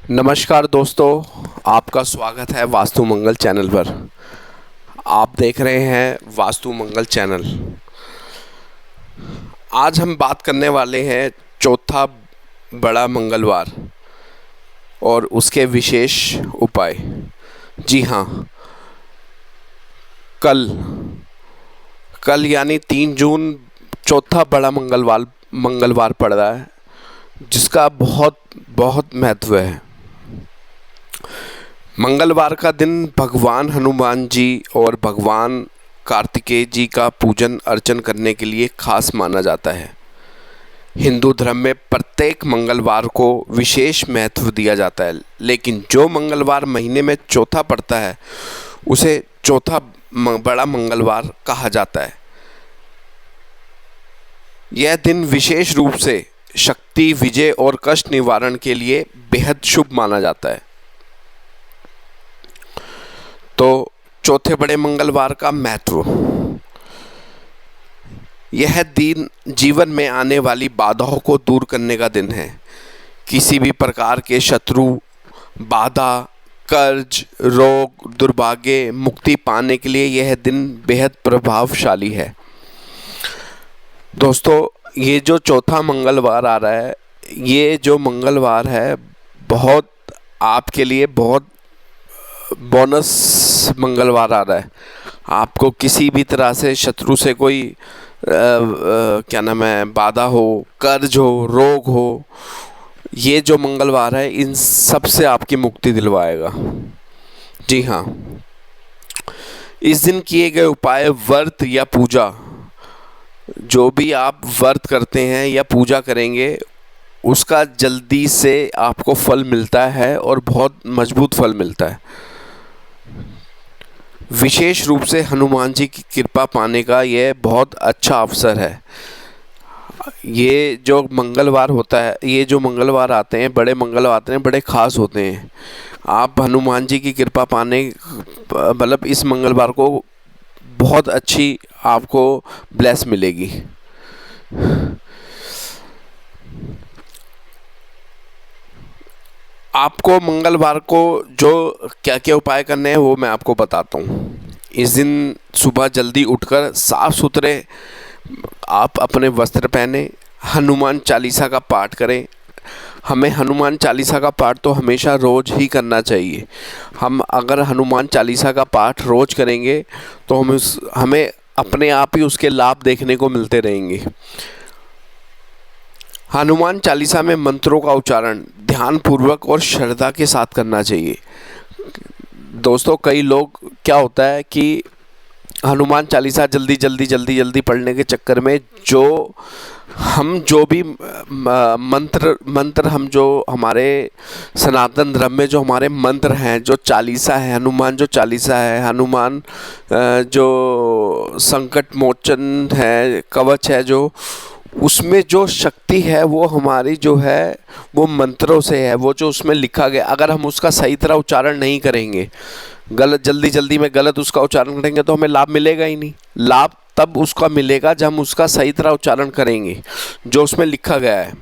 नमस्कार दोस्तों, आपका स्वागत है वास्तु मंगल चैनल पर। आप देख रहे हैं वास्तु मंगल चैनल। आज हम बात करने वाले हैं चौथा बड़ा मंगलवार और उसके विशेष उपाय। जी हाँ, कल कल यानी 3 जून चौथा बड़ा मंगलवार पड़ रहा है, जिसका बहुत बहुत महत्व है। मंगलवार का दिन भगवान हनुमान जी और भगवान कार्तिकेय जी का पूजन अर्चन करने के लिए खास माना जाता है। हिंदू धर्म में प्रत्येक मंगलवार को विशेष महत्व दिया जाता है, लेकिन जो मंगलवार महीने में चौथा पड़ता है उसे चौथा बड़ा मंगलवार कहा जाता है। यह दिन विशेष रूप से शक्ति, विजय और कष्ट निवारण के लिए बेहद शुभ माना जाता है। तो चौथे बड़े मंगलवार का महत्व। यह दिन जीवन में आने वाली बाधाओं को दूर करने का दिन है। किसी भी प्रकार के शत्रु, बाधा, कर्ज, रोग, दुर्भाग्य मुक्ति पाने के लिए यह दिन बेहद प्रभावशाली है। दोस्तों, ये जो चौथा मंगलवार आ रहा है, ये जो मंगलवार है बहुत आपके लिए बहुत बोनस मंगलवार आ रहा है। आपको किसी भी तरह से शत्रु से कोई क्या नाम है, बाधा हो, कर्ज हो, रोग हो, ये जो मंगलवार है इन सब से आपकी मुक्ति दिलवाएगा। जी हाँ, इस दिन किए गए उपाय, व्रत या पूजा, जो भी आप व्रत करते हैं या पूजा करेंगे उसका जल्दी से आपको फल मिलता है और बहुत मजबूत फल मिलता है। विशेष रूप से हनुमान जी की कृपा पाने का यह बहुत अच्छा अवसर है। ये जो मंगलवार होता है, ये जो मंगलवार आते हैं, बड़े मंगलवार आते हैं, बड़े ख़ास होते हैं। आप हनुमान जी की कृपा पाने मतलब इस मंगलवार को बहुत अच्छी आपको ब्लेस मिलेगी। आपको मंगलवार को जो क्या क्या उपाय करने हैं वो मैं आपको बताता हूँ। इस दिन सुबह जल्दी उठकर साफ सुथरे आप अपने वस्त्र पहने, हनुमान चालीसा का पाठ करें। हमें हनुमान चालीसा का पाठ तो हमेशा रोज़ ही करना चाहिए। हम अगर हनुमान चालीसा का पाठ रोज़ करेंगे तो हमें अपने आप ही उसके लाभ देखने को मिलते रहेंगे। हनुमान चालीसा में मंत्रों का उच्चारण ध्यानपूर्वक और श्रद्धा के साथ करना चाहिए। दोस्तों, कई लोग क्या होता है कि हनुमान चालीसा जल्दी पढ़ने के चक्कर में जो भी मंत्र हम जो हमारे सनातन धर्म में जो हमारे मंत्र हैं, जो चालीसा है, हनुमान जो चालीसा है, हनुमान जो संकट मोचन है, कवच है, जो उसमें जो शक्ति है वो हमारी जो है वो मंत्रों से है। वो जो उसमें लिखा गया, अगर हम उसका सही तरह उच्चारण नहीं करेंगे, जल्दी में गलत उसका उच्चारण करेंगे तो हमें लाभ मिलेगा ही नहीं। लाभ तब उसका मिलेगा जब हम उसका सही तरह उच्चारण करेंगे जो उसमें लिखा गया है,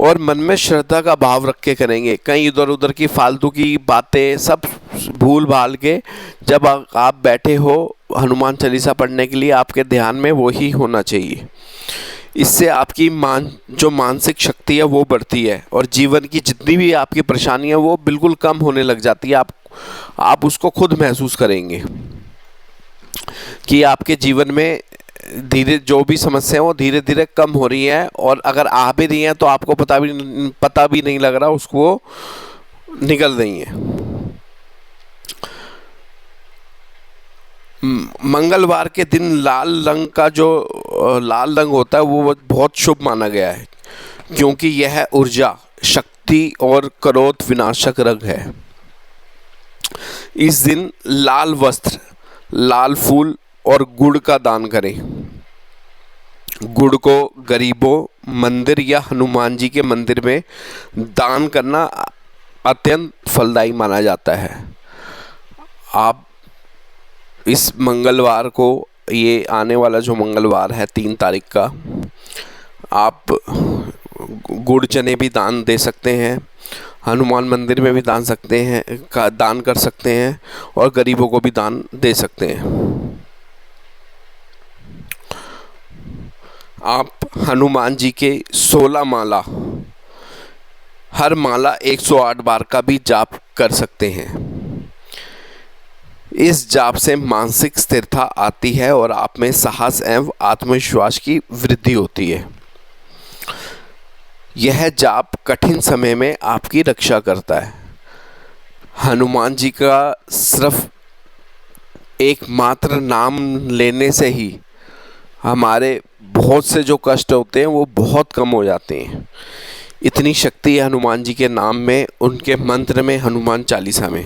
और मन में श्रद्धा का भाव रख के करेंगे। कहीं इधर उधर की फालतू की बातें सब भूल भाल के जब आप बैठे हो हनुमान चालीसा पढ़ने के लिए, आपके ध्यान में वो ही होना चाहिए। इससे आपकी जो मानसिक शक्ति है वो बढ़ती है और जीवन की जितनी भी आपकी परेशानी है वो बिल्कुल कम होने लग जाती है। आप उसको खुद महसूस करेंगे कि आपके जीवन में जो भी समस्या है वो धीरे धीरे कम हो रही है, और अगर आ भी रही हैं तो आपको पता भी नहीं लग रहा, उसको निकल रही हैं। मंगलवार के दिन लाल रंग होता है वो बहुत शुभ माना गया है, क्योंकि यह ऊर्जा, शक्ति और क्रोध विनाशक रंग है। इस दिन लाल वस्त्र, लाल फूल और गुड़ का दान करें। गुड़ को गरीबों, मंदिर या हनुमान जी के मंदिर में दान करना अत्यंत फलदायी माना जाता है। आप इस मंगलवार को, ये आने वाला जो मंगलवार है 3 तारीख का, आप गुड़ चने भी दान दे सकते हैं, हनुमान मंदिर में भी दान कर सकते हैं और गरीबों को भी दान दे सकते हैं। आप हनुमान जी के 16 माला, हर माला 108 बार का भी जाप कर सकते हैं। इस जाप से मानसिक स्थिरता आती है और आप में साहस एवं आत्मविश्वास की वृद्धि होती है। यह जाप कठिन समय में आपकी रक्षा करता है। हनुमान जी का सिर्फ एकमात्र नाम लेने से ही हमारे बहुत से जो कष्ट होते हैं वो बहुत कम हो जाते हैं। इतनी शक्ति है हनुमान जी के नाम में, उनके मंत्र में, हनुमान चालीसा में।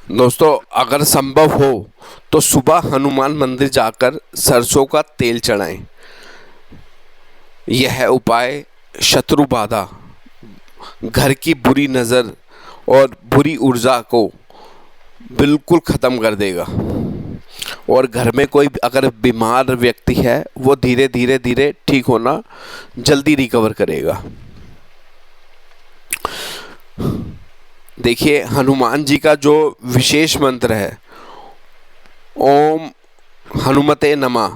दोस्तों, अगर संभव हो तो सुबह हनुमान मंदिर जाकर सरसों का तेल चढ़ाएं। यह उपाय शत्रु बाधा, घर की बुरी नज़र और बुरी ऊर्जा को बिल्कुल ख़त्म कर देगा। और घर में कोई अगर बीमार व्यक्ति है वो धीरे धीरे ठीक होना जल्दी रिकवर करेगा। देखिए, हनुमान जी का जो विशेष मंत्र है, ओम हनुमते नमः,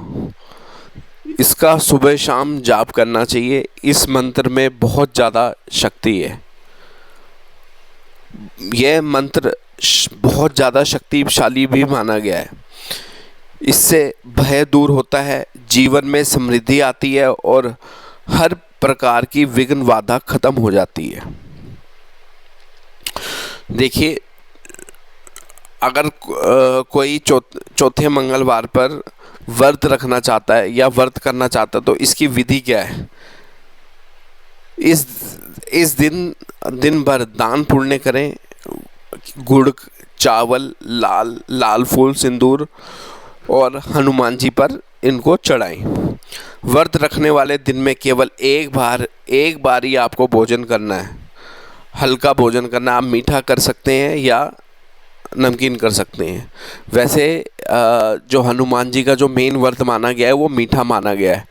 इसका सुबह शाम जाप करना चाहिए। इस मंत्र में बहुत ज़्यादा शक्ति है। यह मंत्र बहुत ज़्यादा शक्तिशाली भी माना गया है। इससे भय दूर होता है, जीवन में समृद्धि आती है और हर प्रकार की विघ्न बाधा खत्म हो जाती है। देखिए, अगर कोई चौथे मंगलवार पर व्रत रखना चाहता है या व्रत करना चाहता है तो इसकी विधि क्या है? इस दिन भर दान पुण्य करें, गुड़, चावल, लाल फूल, सिंदूर और हनुमान जी पर इनको चढ़ाएं। व्रत रखने वाले दिन में केवल एक बार ही आपको भोजन करना है, हल्का भोजन करना। आप मीठा कर सकते हैं या नमकीन कर सकते हैं। वैसे जो हनुमान जी का जो मेन व्रत माना गया है वो मीठा माना गया है।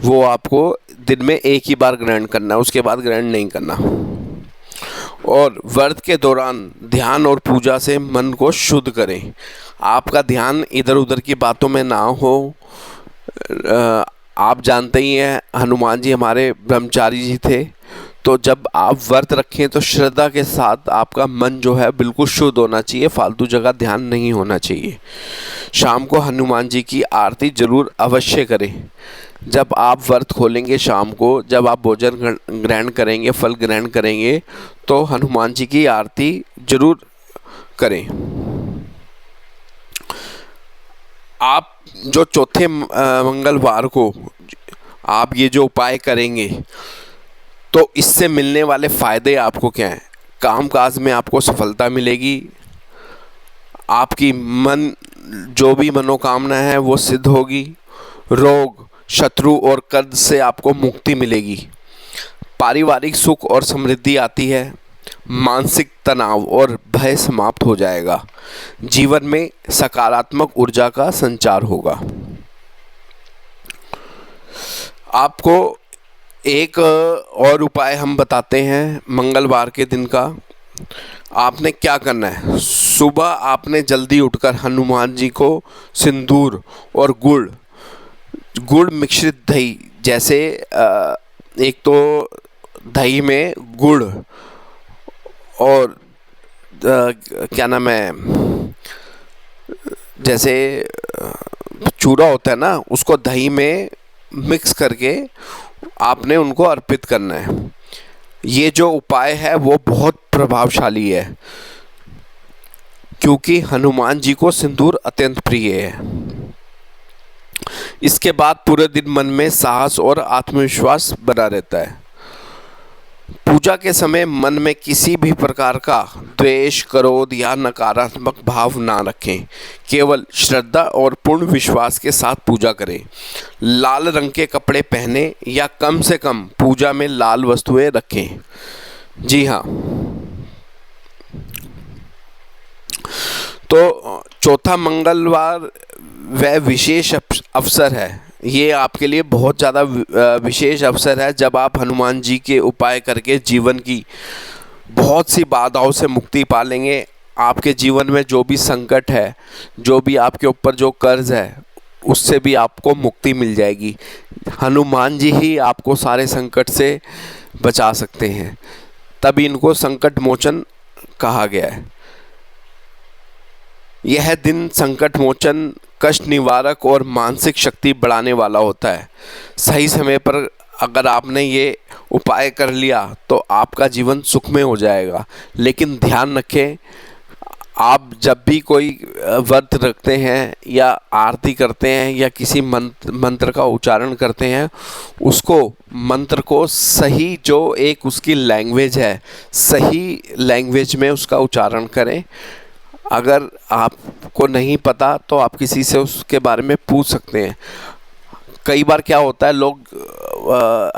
वो आपको दिन में एक ही बार ग्रहण करना है, उसके बाद ग्रहण नहीं करना। और व्रत के दौरान ध्यान और पूजा से मन को शुद्ध करें। आपका ध्यान इधर उधर की बातों में ना हो। आप जानते ही हैं, हनुमान जी हमारे ब्रह्मचारी जी थे, तो जब आप व्रत रखें तो श्रद्धा के साथ आपका मन जो है बिल्कुल शुद्ध होना चाहिए, फालतू जगह ध्यान नहीं होना चाहिए। शाम को हनुमान जी की आरती जरूर अवश्य करें। जब आप व्रत खोलेंगे शाम को, जब आप भोजन ग्रहण करेंगे, फल ग्रहण करेंगे, तो हनुमान जी की आरती जरूर करें। आप जो चौथे मंगलवार को आप ये जो उपाय करेंगे तो इससे मिलने वाले फ़ायदे आपको क्या हैं? कामकाज में आपको सफलता मिलेगी, आपकी जो भी मनोकामना है वो सिद्ध होगी, रोग, शत्रु और कर्ज से आपको मुक्ति मिलेगी, पारिवारिक सुख और समृद्धि आती है, मानसिक तनाव और भय समाप्त हो जाएगा, जीवन में सकारात्मक ऊर्जा का संचार होगा। आपको एक और उपाय हम बताते हैं मंगलवार के दिन का। आपने क्या करना है? सुबह आपने जल्दी उठकर हनुमान जी को सिंदूर और गुड़ मिश्रित दही, जैसे एक तो दही में गुड़ और क्या नाम है, जैसे चूरा होता है ना, उसको दही में मिक्स करके आपने उनको अर्पित करना है। ये जो उपाय है वो बहुत प्रभावशाली है, क्योंकि हनुमान जी को सिंदूर अत्यंत प्रिय है। इसके बाद पूरे दिन मन में साहस और आत्मविश्वास बना रहता है। पूजा के समय मन में किसी भी प्रकार का द्वेष, क्रोध या नकारात्मक भाव ना रखें। केवल श्रद्धा और पूर्ण विश्वास के साथ पूजा करें। लाल रंग के कपड़े पहने या कम से कम पूजा में लाल वस्तुएं रखें। जी हाँ, तो चौथा मंगलवार वह विशेष अवसर है ये आपके लिए बहुत ज़्यादा विशेष अवसर है जब आप हनुमान जी के उपाय करके जीवन की बहुत सी बाधाओं से मुक्ति पा लेंगे। आपके जीवन में जो भी संकट है, जो भी आपके ऊपर जो कर्ज है, उससे भी आपको मुक्ति मिल जाएगी। हनुमान जी ही आपको सारे संकट से बचा सकते हैं, तभी इनको संकट मोचन कहा गया है। यह दिन संकट मोचन, कष्ट निवारक और मानसिक शक्ति बढ़ाने वाला होता है। सही समय पर अगर आपने ये उपाय कर लिया तो आपका जीवन सुखमय हो जाएगा। लेकिन ध्यान रखें, आप जब भी कोई व्रत रखते हैं या आरती करते हैं या किसी मंत्र का उच्चारण करते हैं, उसको मंत्र को सही जो एक उसकी लैंग्वेज है, सही लैंग्वेज में उसका उच्चारण करें। अगर आपको नहीं पता तो आप किसी से उसके बारे में पूछ सकते हैं। कई बार क्या होता है, लोग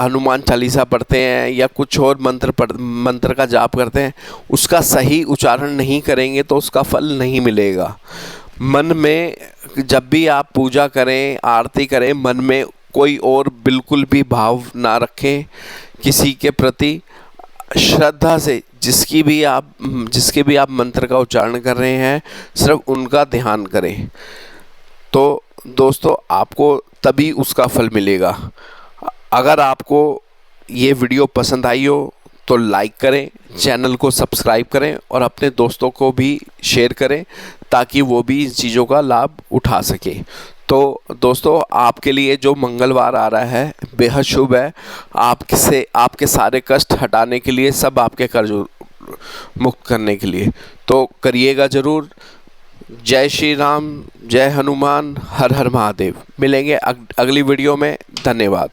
हनुमान चालीसा पढ़ते हैं या कुछ और मंत्र का जाप करते हैं, उसका सही उच्चारण नहीं करेंगे तो उसका फल नहीं मिलेगा। मन में जब भी आप पूजा करें, आरती करें, मन में कोई और बिल्कुल भी भाव ना रखें। किसी के प्रति श्रद्धा से जिसके भी आप मंत्र का उच्चारण कर रहे हैं, सिर्फ उनका ध्यान करें। तो दोस्तों, आपको तभी उसका फल मिलेगा। अगर आपको ये वीडियो पसंद आई हो तो लाइक करें, चैनल को सब्सक्राइब करें और अपने दोस्तों को भी शेयर करें ताकि वो भी इन चीज़ों का लाभ उठा सके। तो दोस्तों, आपके लिए जो मंगलवार आ रहा है बेहद शुभ है। आपके सारे कष्ट हटाने के लिए, सब आपके कर्ज मुक्त करने के लिए, तो करिएगा ज़रूर। जय श्री राम, जय हनुमान, हर हर महादेव। मिलेंगे अगली वीडियो में। धन्यवाद।